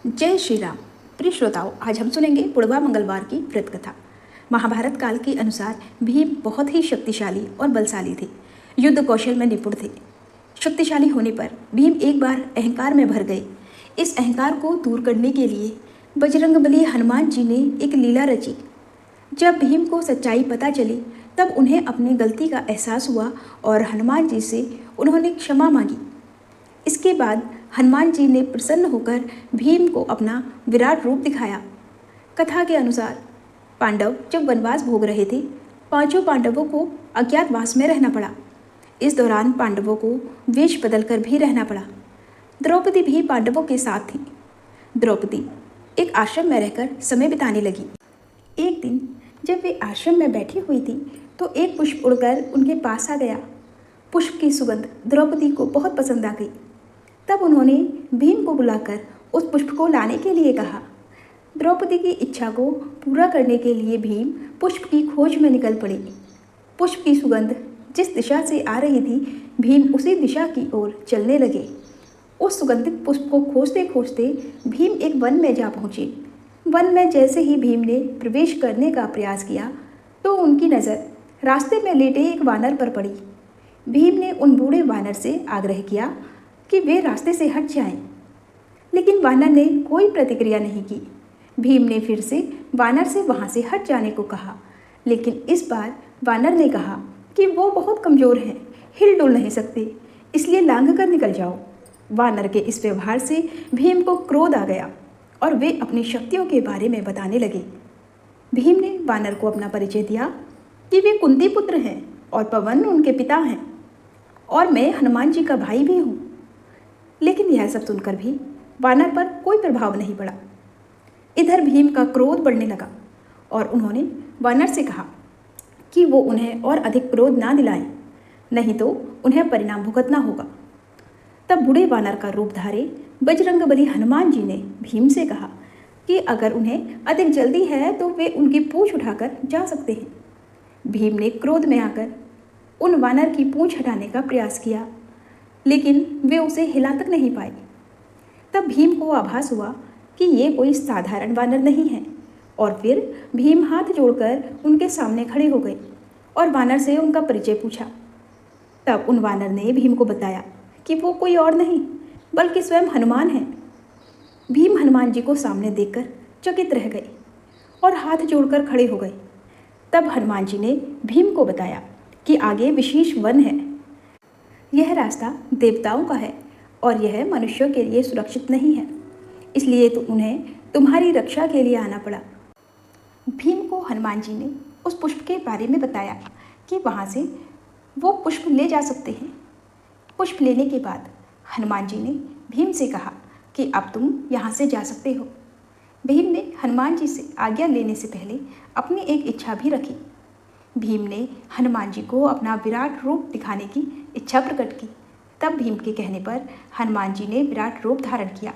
जय श्री राम। प्रिय श्रोताओं, आज हम सुनेंगे पूर्वा मंगलवार की व्रत कथा। महाभारत काल के अनुसार भीम बहुत ही शक्तिशाली और बलशाली थे। युद्ध कौशल में निपुण थे। शक्तिशाली होने पर भीम एक बार अहंकार में भर गए। इस अहंकार को दूर करने के लिए बजरंगबली हनुमान जी ने एक लीला रची। जब भीम को सच्चाई पता चली तब उन्हें अपनी गलती का एहसास हुआ और हनुमान जी से उन्होंने क्षमा मांगी। इसके बाद हनुमान जी ने प्रसन्न होकर भीम को अपना विराट रूप दिखाया। कथा के अनुसार पांडव जब वनवास भोग रहे थे, पांचों पांडवों को अज्ञातवास में रहना पड़ा। इस दौरान पांडवों को वेश बदलकर भी रहना पड़ा। द्रौपदी भी पांडवों के साथ थी। द्रौपदी एक आश्रम में रहकर समय बिताने लगी। एक दिन जब वे आश्रम में बैठी हुई थी तो एक पुष्प उड़कर उनके पास आ गया। पुष्प की सुगंध द्रौपदी को बहुत पसंद आ गई। तब उन्होंने भीम को बुलाकर उस पुष्प को लाने के लिए कहा। द्रौपदी की इच्छा को पूरा करने के लिए भीम पुष्प की खोज में निकल पड़े। पुष्प की सुगंध जिस दिशा से आ रही थी, भीम उसी दिशा की ओर चलने लगे। उस सुगंधित पुष्प को खोजते खोजते भीम एक वन में जा पहुँचे। वन में जैसे ही भीम ने प्रवेश करने का प्रयास किया तो उनकी नज़र रास्ते में लेटे एक वानर पर पड़ी। भीम ने उन बूढ़े वानर से आग्रह किया कि वे रास्ते से हट जाएं, लेकिन वानर ने कोई प्रतिक्रिया नहीं की। भीम ने फिर से वानर से वहां से हट जाने को कहा, लेकिन इस बार वानर ने कहा कि वो बहुत कमज़ोर हैं, हिल डुल नहीं सकते, इसलिए लांघ कर निकल जाओ। वानर के इस व्यवहार से भीम को क्रोध आ गया और वे अपनी शक्तियों के बारे में बताने लगे। भीम ने वानर को अपना परिचय दिया कि वे कुंती पुत्र हैं और पवन उनके पिता हैं और मैं हनुमान जी का भाई भी हूँ। लेकिन यह सब सुनकर भी वानर पर कोई प्रभाव नहीं पड़ा। इधर भीम का क्रोध बढ़ने लगा और उन्होंने वानर से कहा कि वो उन्हें और अधिक क्रोध ना दिलाएं, नहीं तो उन्हें परिणाम भुगतना होगा। तब बूढ़े वानर का रूप धारे बजरंगबली हनुमान जी ने भीम से कहा कि अगर उन्हें अधिक जल्दी है तो वे उनकी पूंछ उठाकर जा सकते हैं। भीम ने क्रोध में आकर उन वानर की पूंछ हटाने का प्रयास किया, लेकिन वे उसे हिला तक नहीं पाए। तब भीम को आभास हुआ कि ये कोई साधारण वानर नहीं है और फिर भीम हाथ जोड़कर उनके सामने खड़े हो गए और वानर से उनका परिचय पूछा। तब उन वानर ने भीम को बताया कि वो कोई और नहीं बल्कि स्वयं हनुमान हैं। भीम हनुमान जी को सामने देखकर चकित रह गए और हाथ जोड़कर खड़े हो गए। तब हनुमान जी ने भीम को बताया कि आगे विशेष वन है, यह रास्ता देवताओं का है और यह मनुष्यों के लिए सुरक्षित नहीं है, इसलिए तो उन्हें तुम्हारी रक्षा के लिए आना पड़ा। भीम को हनुमान जी ने उस पुष्प के बारे में बताया कि वहाँ से वो पुष्प ले जा सकते हैं। पुष्प लेने के बाद हनुमान जी ने भीम से कहा कि अब तुम यहाँ से जा सकते हो। भीम ने हनुमान जी से आज्ञा लेने से पहले अपनी एक इच्छा भी रखी। भीम ने हनुमान जी को अपना विराट रूप दिखाने की इच्छा प्रकट की। तब भीम के कहने पर हनुमान जी ने विराट रूप धारण किया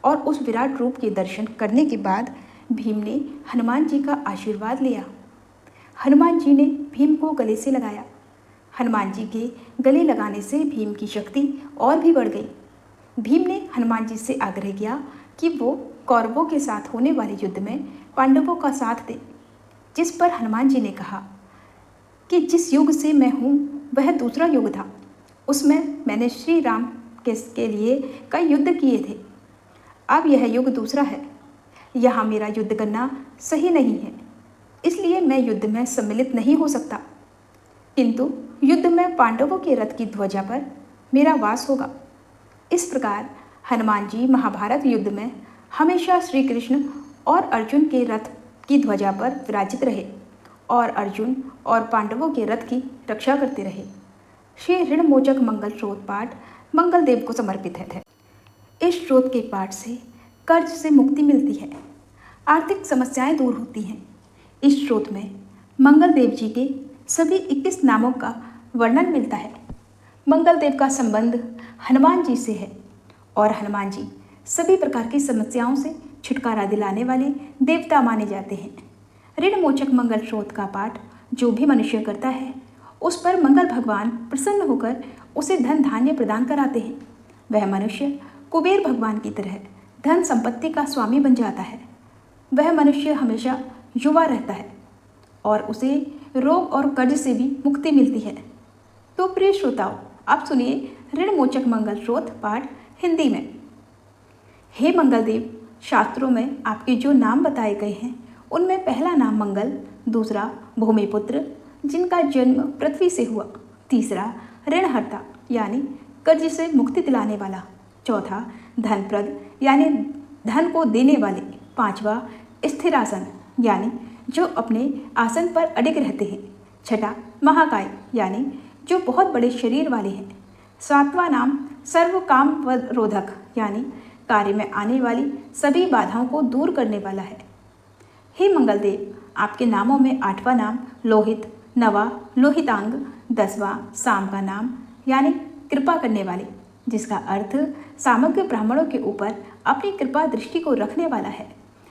और उस विराट रूप के दर्शन करने के बाद भीम ने हनुमान जी का आशीर्वाद लिया। हनुमान जी ने भीम को गले से लगाया। हनुमान जी के गले लगाने से भीम की शक्ति और भी बढ़ गई। भीम ने हनुमान जी से आग्रह किया कि वो कौरवों के साथ होने वाले युद्ध में पांडवों का साथ दें, जिस पर हनुमान जी ने कहा कि जिस युग से मैं हूँ वह दूसरा युग था, उसमें मैंने श्री राम के लिए कई युद्ध किए थे। अब यह युग दूसरा है, यहाँ मेरा युद्ध करना सही नहीं है, इसलिए मैं युद्ध में सम्मिलित नहीं हो सकता, किंतु युद्ध में पांडवों के रथ की ध्वजा पर मेरा वास होगा। इस प्रकार हनुमान जी महाभारत युद्ध में हमेशा श्री कृष्ण और अर्जुन के रथ की ध्वजा पर विराजित रहे और अर्जुन और पांडवों के रथ की रक्षा करते रहे। श्री ऋणमोचक मंगल स्रोत पाठ मंगल देव को समर्पित है। इस स्रोत के पाठ से कर्ज से मुक्ति मिलती है, आर्थिक समस्याएं दूर होती हैं। इस स्रोत में मंगल देव जी के सभी 21 नामों का वर्णन मिलता है। मंगल देव का संबंध हनुमान जी से है और हनुमान जी सभी प्रकार की समस्याओं से छुटकारा दिलाने वाले देवता माने जाते हैं। ऋणमोचक मंगल स्रोत का पाठ जो भी मनुष्य करता है उस पर मंगल भगवान प्रसन्न होकर उसे धन धान्य प्रदान कराते हैं। वह मनुष्य कुबेर भगवान की तरह धन संपत्ति का स्वामी बन जाता है। वह मनुष्य हमेशा युवा रहता है और उसे रोग और कर्ज से भी मुक्ति मिलती है। तो प्रिय श्रोताओं, आप सुनिए ऋण मोचक मंगल स्रोत पाठ हिंदी में। हे मंगलदेव, शास्त्रों में आपके जो नाम बताए गए हैं उनमें पहला नाम मंगल, दूसरा भूमिपुत्र जिनका जन्म पृथ्वी से हुआ, तीसरा ऋणहर्ता यानी कर्ज से मुक्ति दिलाने वाला, चौथा धनप्रद यानी धन को देने वाले, पांचवा स्थिरासन यानी जो अपने आसन पर अडिग रहते हैं, छठा महाकाय यानी जो बहुत बड़े शरीर वाले हैं, सातवां नाम सर्व काम रोधक यानी कार्य में आने वाली सभी बाधाओं को दूर करने वाला है। हे मंगलदेव, आपके नामों में आठवां नाम लोहित, नवा लोहितांग, दसवां साम का नाम यानी कृपा करने वाले, जिसका अर्थ समग्र ब्राह्मणों के ऊपर अपनी कृपा दृष्टि को रखने वाला है,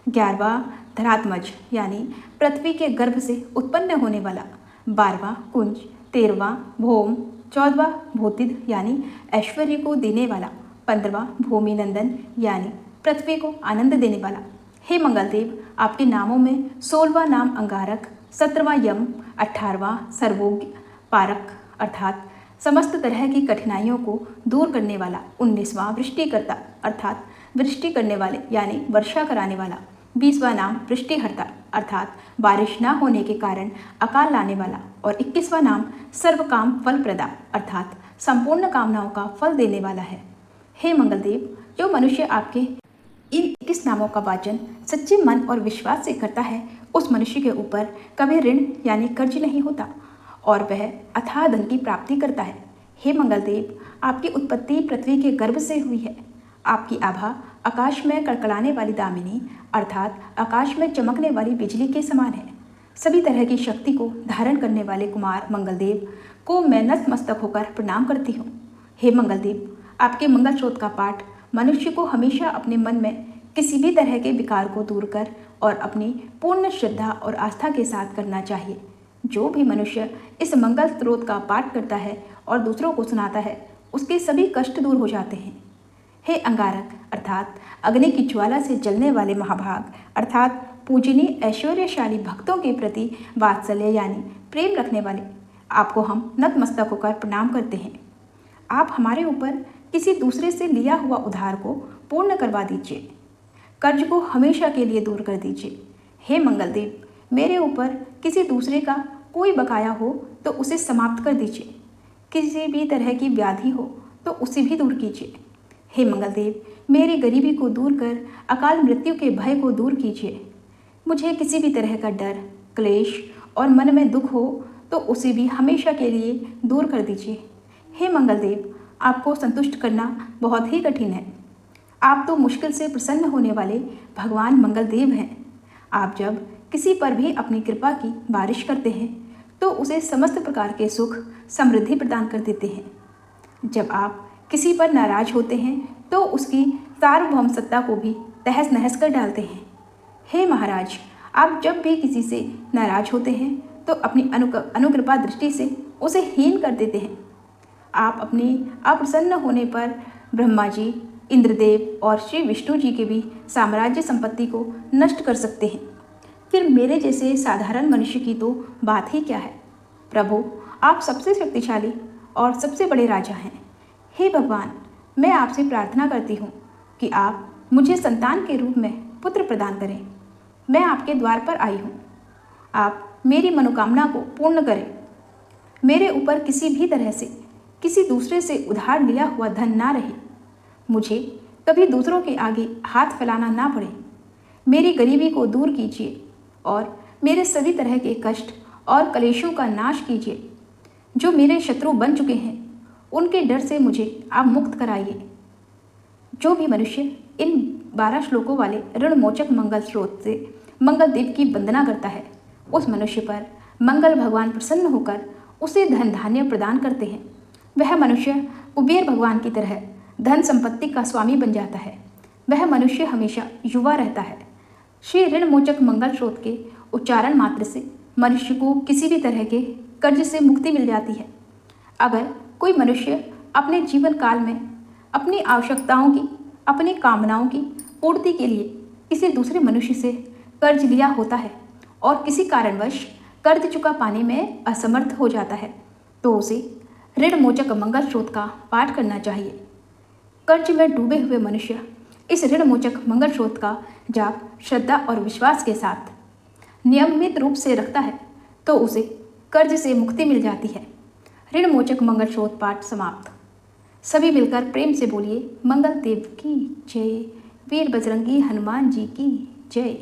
11वां धरात्मज यानी पृथ्वी के गर्भ से उत्पन्न होने वाला, 12वां कुंज, 13वां भौम, 14वां भूतिद यानी ऐश्वर्य को देने वाला, 15वां भूमि नंदन यानी पृथ्वी को आनंद देने वाला। हे मंगलदेव, आपके नामों में 16वां नाम अंगारक, 17वां यम, 18वां सर्वोग्य पारक अर्थात समस्त तरह की कठिनाइयों को दूर करने वाला, 19वां वृष्टिकर्ता अर्थात वृष्टि करने वाले यानी वर्षा कराने वाला, 20वां नाम वृष्टिहर्ता अर्थात बारिश न होने के कारण अकाल लाने वाला और 21वां नाम सर्वकाम फलप्रदा अर्थात संपूर्ण कामनाओं का फल देने वाला है। हे मंगलदेव, जो मनुष्य आपके इन 21 नामों का वाचन सच्चे मन और विश्वास से करता है, उस मनुष्य के ऊपर कभी ऋण यानी कर्ज नहीं होता और वह अथाह धन की प्राप्ति करता है। हे मंगलदेव, आपकी उत्पत्ति पृथ्वी के गर्भ से हुई है। आपकी आभा आकाश में कड़कड़ाने वाली दामिनी अर्थात आकाश में चमकने वाली बिजली के समान है। सभी तरह की शक्ति को धारण करने वाले कुमार मंगलदेव को मैं नतमस्तक होकर प्रणाम करती हूँ। हे मंगलदेव, आपके मंगल स्रोत का पाठ मनुष्य को हमेशा अपने मन में किसी भी तरह के विकार को दूर कर और अपनी पूर्ण श्रद्धा और आस्था के साथ करना चाहिए। जो भी मनुष्य इस मंगल स्रोत का पाठ करता है और दूसरों को सुनाता है, उसके सभी कष्ट दूर हो जाते हैं। हे अंगारक अर्थात अग्नि की ज्वाला से जलने वाले महाभाग अर्थात पूजनीय ऐश्वर्यशाली भक्तों के प्रति वात्सल्य यानी प्रेम रखने वाले, आपको हम नतमस्तक होकर प्रणाम करते हैं। आप हमारे ऊपर किसी दूसरे से लिया हुआ उधार को पूर्ण करवा दीजिए, कर्ज को हमेशा के लिए दूर कर दीजिए। हे मंगलदेव, मेरे ऊपर किसी दूसरे का कोई बकाया हो तो उसे समाप्त कर दीजिए, किसी भी तरह की व्याधि हो तो उसे भी दूर कीजिए। हे मंगलदेव, मेरी गरीबी को दूर कर अकाल मृत्यु के भय को दूर कीजिए। मुझे किसी भी तरह का डर, क्लेश और मन में दुख हो तो उसे भी हमेशा के लिए दूर कर दीजिए। हे मंगलदेव, आपको संतुष्ट करना बहुत ही कठिन है। आप तो मुश्किल से प्रसन्न होने वाले भगवान मंगलदेव हैं। आप जब किसी पर भी अपनी कृपा की बारिश करते हैं तो उसे समस्त प्रकार के सुख समृद्धि प्रदान कर देते हैं। जब आप किसी पर नाराज होते हैं तो उसकी सार्वभौम सत्ता को भी तहस नहस कर डालते हैं। हे महाराज, आप जब भी किसी से नाराज होते हैं तो अपनी अनुकृपा दृष्टि से उसे हीन कर देते हैं। आप अपनी अप्रसन्न होने पर ब्रह्मा जी, इंद्रदेव और श्री विष्णु जी के भी साम्राज्य संपत्ति को नष्ट कर सकते हैं। फिर मेरे जैसे साधारण मनुष्य की तो बात ही क्या है। प्रभु, आप सबसे शक्तिशाली और सबसे बड़े राजा हैं। हे भगवान, मैं आपसे प्रार्थना करती हूँ कि आप मुझे संतान के रूप में पुत्र प्रदान करें। मैं आपके द्वार पर आई हूँ। आप मेरी मनोकामना को पूर्ण करें। मेरे ऊपर किसी भी तरह से किसी दूसरे से उधार लिया हुआ धन ना रहे। मुझे कभी दूसरों के आगे हाथ फैलाना ना पड़े। मेरी गरीबी को दूर कीजिए और मेरे सभी तरह के कष्ट और कलेशों का नाश कीजिए। जो मेरे शत्रु बन चुके हैं उनके डर से मुझे आप मुक्त कराइए। जो भी मनुष्य इन 12 श्लोकों वाले ऋण मोचक मंगल स्रोत से मंगलदेव की वंदना करता है, उस मनुष्य पर मंगल भगवान प्रसन्न होकर उसे धन धान्य प्रदान करते हैं। वह मनुष्य कुबेर भगवान की तरह धन संपत्ति का स्वामी बन जाता है। वह मनुष्य हमेशा युवा रहता है। श्री ऋण मोचक मंगल स्रोत के उच्चारण मात्र से मनुष्य को किसी भी तरह के कर्ज से मुक्ति मिल जाती है। अगर कोई मनुष्य अपने जीवन काल में अपनी आवश्यकताओं की, अपनी कामनाओं की पूर्ति के लिए किसी दूसरे मनुष्य से कर्ज लिया होता है और किसी कारणवश कर्ज चुका पाने में असमर्थ हो जाता है तो उसे ऋण मोचक मंगल स्रोत का पाठ करना चाहिए। कर्ज में डूबे हुए मनुष्य इस ऋण मोचक मंगल स्रोत का जाप श्रद्धा और विश्वास के साथ नियमित रूप से रखता है तो उसे कर्ज से मुक्ति मिल जाती है। ऋण मोचक मंगल स्रोत पाठ समाप्त। सभी मिलकर प्रेम से बोलिए मंगल देव की जय, वीर बजरंगी हनुमान जी की जय।